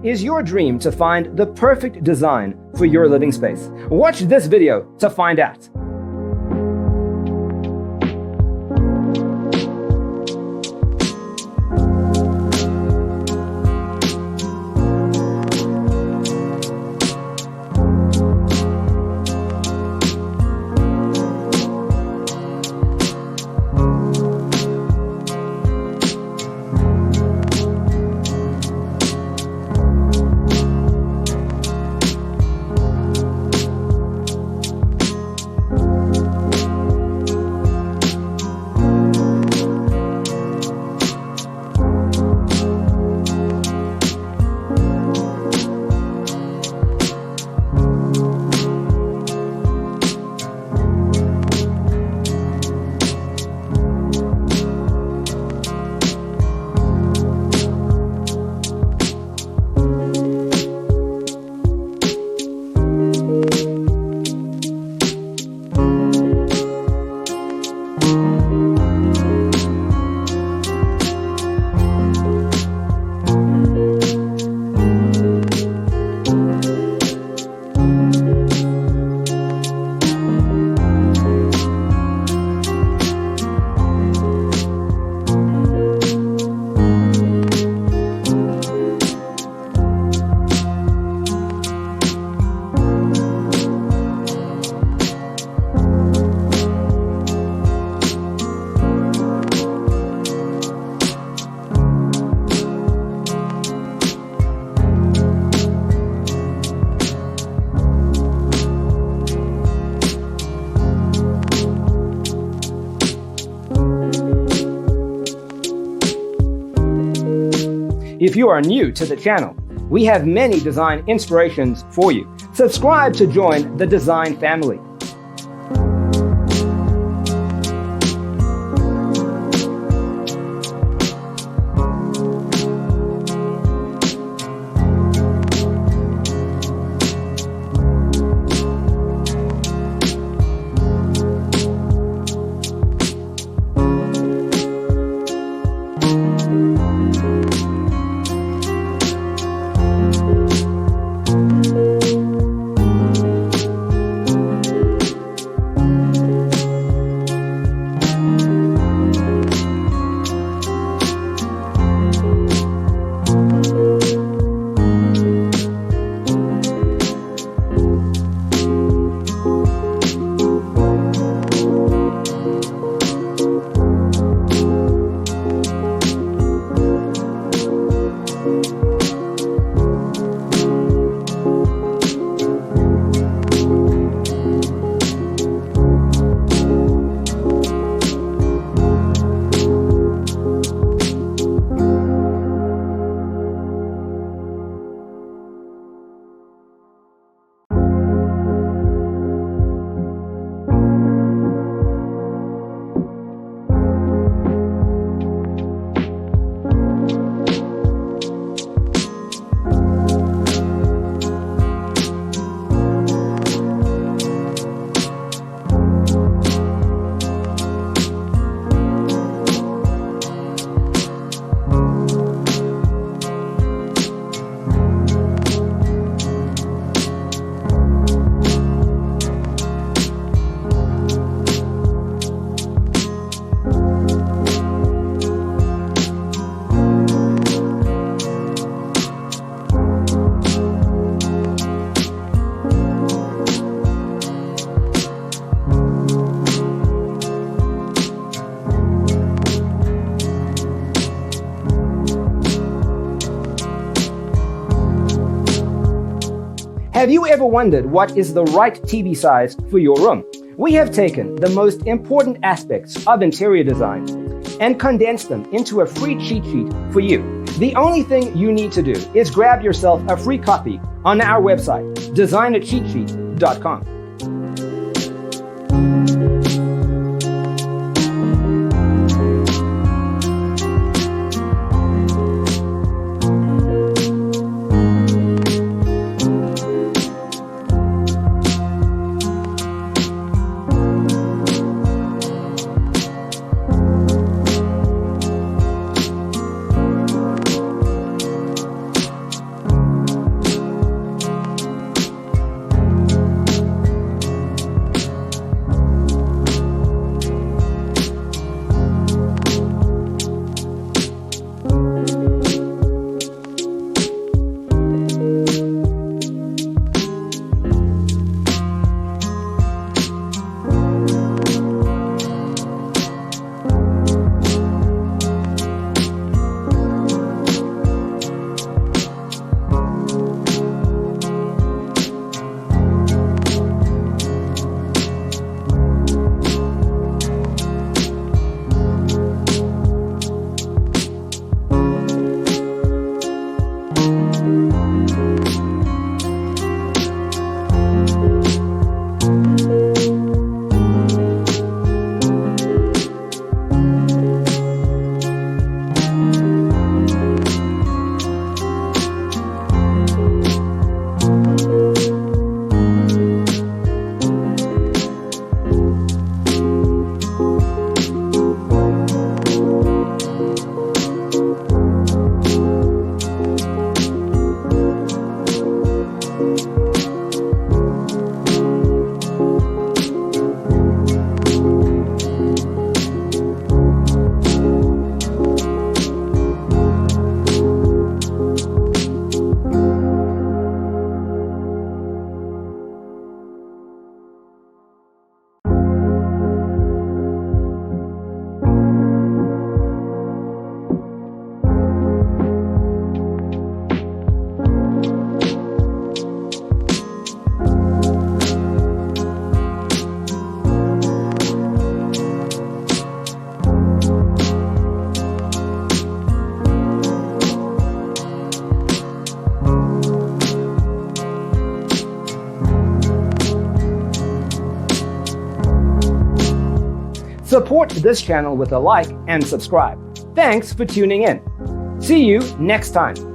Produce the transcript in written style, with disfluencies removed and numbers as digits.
Is your dream to find the perfect design for your living space? Watch this video to find out. If you are new to the channel, we have many design inspirations for you. Subscribe to join the design family. Have you ever wondered what is the right TV size for your room? We have taken the most important aspects of interior design and condensed them into a free cheat sheet for you. The only thing you need to do is grab yourself a free copy on our website, designercheatsheet.com. Support this channel with a like and subscribe. Thanks for tuning in. See you next time.